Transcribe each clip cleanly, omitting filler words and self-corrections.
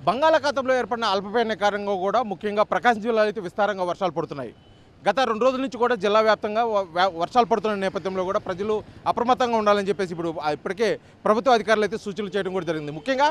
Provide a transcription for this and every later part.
బంగాళాఖాతంలో ఏర్పడిన అల్పపీడన కారణంగా కూడా ముఖ్యంగా ప్రకాశం జిల్లాలో అయితే విస్తారంగా వర్షాలు పడుతున్నాయి. గత 2 రోజుల నుంచి కూడా జిల్లా వ్యాప్తంగా వర్షాలు పడుతున్న నేపథ్యంలో కూడా ప్రజలు అప్రమత్తంగా ఉండాలని చెప్పేసి ఇప్పటికే ప్రభుత్వ అధికారులు అయితే సూచనలు చేయడం కూడా జరిగింది. ముఖ్యంగా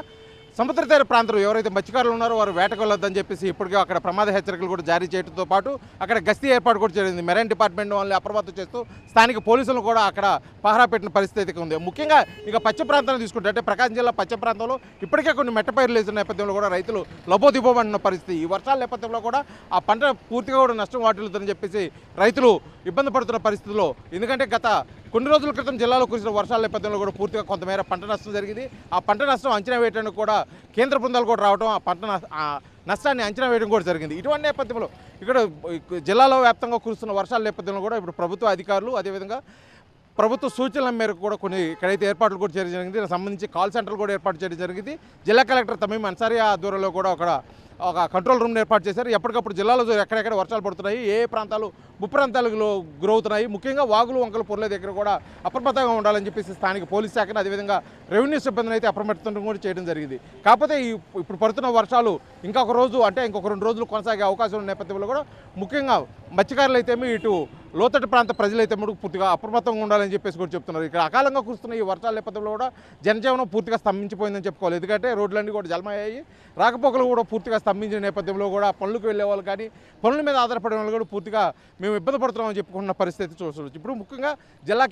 సముద్ర తీర ప్రాంతంలో ఎవరైతే మత్స్యకారులు ఉన్నారో వారు వేటకు వెళ్ళొద్దని చెప్పేసి ఇప్పటికే అక్కడ ప్రమాద హెచ్చరికలు కూడా జారీ చేయడంతో పాటు అక్కడ గస్తీ ఏర్పాటు కూడా జరిగింది. మెరైన్ డిపార్ట్మెంట్ వాళ్ళని అప్రమత్తం చేస్తూ స్థానిక పోలీసులు కూడా అక్కడ పహరా పెట్టిన పరిస్థితి అయితే ఉంది. ముఖ్యంగా ఇక పశ్చిమ ప్రాంతాన్ని తీసుకుంటే అంటే ప్రకాశం జిల్లా పశ్చిమ ప్రాంతంలో ఇప్పటికే కొన్ని మెట్టపైర్లు వేసిన నేపథ్యంలో కూడా రైతులు లబోదిబోమన్న పరిస్థితి. ఈ వర్షాల నేపథ్యంలో కూడా ఆ పంట పూర్తిగా కూడా నష్టం వాటిల్లుతుందని చెప్పేసి రైతులు ఇబ్బంది పడుతున్న పరిస్థితుల్లో, ఎందుకంటే గత కొన్ని రోజుల క్రితం జిల్లాలో కురిసిన వర్షాల నేపథ్యంలో కూడా పూర్తిగా కొంతమేర పంట నష్టం జరిగింది. ఆ పంట నష్టం అంచనా వేయడానికి కూడా కేంద్ర బృందాలు కూడా రావడం, ఆ పంట నష్టాన్ని అంచనా వేయడం కూడా జరిగింది. ఇటువంటి నేపథ్యంలో ఇక్కడ జిల్లాలో వ్యాప్తంగా కురుస్తున్న వర్షాల నేపథ్యంలో కూడా ఇప్పుడు ప్రభుత్వ అధికారులు అదేవిధంగా ప్రభుత్వ సూచనల మేరకు కూడా కొన్ని ఇక్కడైతే ఏర్పాట్లు కూడా చేయడం జరిగింది. దానికి సంబంధించి కాల్ సెంటర్లు కూడా ఏర్పాటు చేయడం జరిగింది. జిల్లా కలెక్టర్ తమీం అన్సారీ ఆధ్వర్యంలో కూడా ఒక కంట్రోల్ రూమ్ని ఏర్పాటు చేశారు. ఎప్పటికప్పుడు జిల్లాలో ఎక్కడెక్కడ వర్షాలు పడుతున్నాయి, ఏ ప్రాంతాలు ముప్రాంతాలలో గురవుతున్నాయి, ముఖ్యంగా వాగులు వంకలు పొర్లే దగ్గర కూడా అప్రమత్తంగా ఉండాలని చెప్పేసి స్థానిక పోలీస్ శాఖను అదేవిధంగా రెవెన్యూ సిబ్బందిని అయితే అప్రమత్తం కూడా చేయడం జరిగింది. కాకపోతే ఇప్పుడు పడుతున్న వర్షాలు ఇంకొక రోజు అంటే ఇంకొక 2 రోజులు కొనసాగే అవకాశం ఉన్న నేపథ్యంలో కూడా ముఖ్యంగా మత్స్యకారులు అయితేమి ఇటు లోతట్టు ప్రాంత ప్రజలైతే పూర్తిగా అప్రమత్తంగా ఉండాలని చెప్పేసి కూడా చెప్తున్నారు. ఇక్కడ అకాలంగా కురుస్తున్న ఈ వర్షాల నేపథ్యంలో కూడా జనజీవనం పూర్తిగా స్తంభించిపోయిందని చెప్పుకోవాలి. ఎందుకంటే రోడ్లన్నీ కూడా జలమయ్యాయి, రాకపోకలు కూడా పూర్తిగా స్తంభించిన నేపథ్యంలో కూడా పనులకు వెళ్ళే వాళ్ళు కానీ పనుల మీద ఆధారపడే వాళ్ళు కూడా పూర్తిగా మేము ఇబ్బంది పడుతున్నామని చెప్పుకున్న పరిస్థితి చూడవచ్చు. ఇప్పుడు ముఖ్యంగా జిల్లా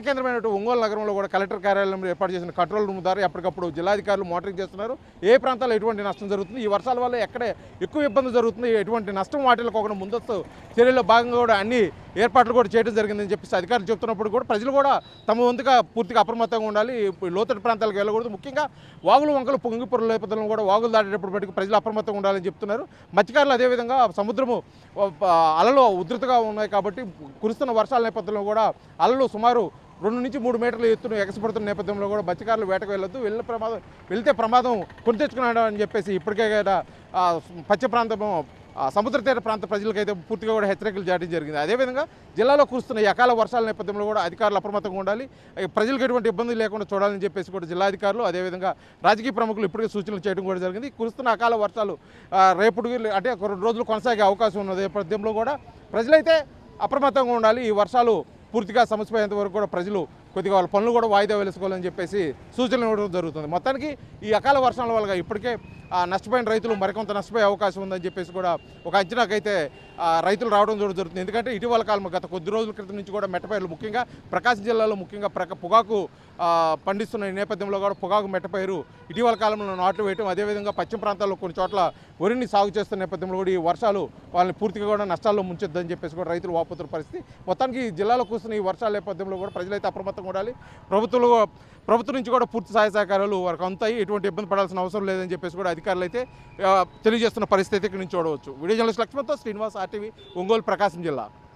కేంద్రమైన ఒంగోలు నగరంలో కూడా కలెక్టర్ కార్యాలయంలో ఏర్పాటు చేసిన కంట్రోల్ రూమ్ ద్వారా ఎప్పటికప్పుడు జిల్లాధికారులు మానిటరింగ్ చేస్తున్నారు. ఏ ప్రాంతాల్లో ఎటువంటి నష్టం జరుగుతుంది, ఈ వర్షాల వల్ల ఎక్కడ ఎక్కువ ఇబ్బంది జరుగుతుంది, ఎటువంటి నష్టం వాటిల్లుకోకుండా ముందస్తు చర్యల్లో భాగంగా కూడా అన్ని ఏర్పాట్లు కూడా చేయడం జరిగిందని చెప్పేసి అధికారులు చెప్తున్నప్పుడు కూడా ప్రజలు కూడా తమ వంతుగా పూర్తిగా అప్రమత్తంగా ఉండాలి, లోతట్టు ప్రాంతాలకు వెళ్ళకూడదు. ముఖ్యంగా వాగులు వంకలు పొంగిపొరుల నేపథ్యంలో కూడా వాగులు దాటేటప్పుడు బట్టి ప్రజలు అప్రమత్తంగా ఉండాలని చెప్తున్నారు. మత్స్యకారులు అదేవిధంగా సముద్రము అలలు ఉధృతగా ఉన్నాయి కాబట్టి కురుస్తున్న వర్షాల నేపథ్యంలో కూడా అలలు సుమారు 2 నుంచి 3 మీటర్ల ఎత్తును ఎగసిపడుతున్న నేపథ్యంలో కూడా మత్స్యకారులు వేటకు వెళ్ళొద్దు, వెళ్తే ప్రమాదం కొని తెచ్చుకున్నాడు అని చెప్పేసి ఇప్పటికే కదా పశ్చిమ ప్రాంతం సముద్ర తీర ప్రాంత ప్రజలకైతే పూర్తిగా కూడా హెచ్చరికలు జారీ జరిగింది. అదేవిధంగా జిల్లాలో కురుస్తున్న ఈ అకాల వర్షాల నేపథ్యంలో కూడా అధికారులు అప్రమత్తంగా ఉండాలి, ప్రజలకు ఎటువంటి ఇబ్బంది లేకుండా చూడాలని చెప్పేసి కూడా జిల్లాధికారులు అదేవిధంగా రాజకీయ ప్రముఖులు ఇప్పటికే సూచనలు చేయడం కూడా జరిగింది. కురుస్తున్న అకాల వర్షాలు రేపటికి అంటే 2 రోజులు కొనసాగే అవకాశం ఉన్న నేపథ్యంలో కూడా ప్రజలైతే అప్రమత్తంగా ఉండాలి. ఈ వర్షాలు పూర్తిగా సమసిపోయేంత వరకు కూడా ప్రజలు కొద్దిగా వాళ్ళ పనులు కూడా వాయిదా వేసుకోవాలని చెప్పేసి సూచనలు ఇవ్వడం జరుగుతుంది. మొత్తానికి ఈ అకాల వర్షాల వల్ల ఇప్పటికే నష్టపోయిన రైతులు మరికొంత నష్టపోయే అవకాశం ఉందని చెప్పేసి కూడా ఒక అంచనాకైతే రైతులు రావడం జరుగుతుంది. ఎందుకంటే ఇటీవల కాలం గత కొద్ది రోజుల క్రితం నుంచి కూడా మెట్టపైర్లు ముఖ్యంగా ప్రకాశం జిల్లాలో ముఖ్యంగా పొగాకు పండిస్తున్న ఈ నేపథ్యంలో కూడా పొగాకు మెట్టపైరు ఇటీవల కాలంలో నాట్లు వేయడం, అదేవిధంగా పశ్చిమ ప్రాంతాల్లో కొన్ని చోట్ల వరిని సాగు చేస్తున్న నేపథ్యంలో కూడా ఈ వర్షాలు వాళ్ళని పూర్తిగా కూడా నష్టాల్లో ముంచొద్దని చెప్పేసి కూడా రైతులు వాపోతున్న పరిస్థితి. మొత్తానికి జిల్లాలో కూర్చున్న ఈ వర్షాల నేపథ్యంలో కూడా ప్రజలైతే అప్రమత్తంగా ఉండాలి. ప్రభుత్వం నుంచి కూడా పూర్తి సహాయ సహకారాలు వారికి అంతాయి, ఎటువంటి ఇబ్బంది పడాల్సిన అవసరం లేదని చెప్పేసి కూడా అధికారులు అయితే తెలియజేస్తున్న పరిస్థితి ఇక్కడ నుంచి చూడవచ్చు. వీడియో జర్నలిస్ట్ లక్ష్మణ్తో శ్రీనివాస్, RTV, ఒంగోలు, ప్రకాశం జిల్లా.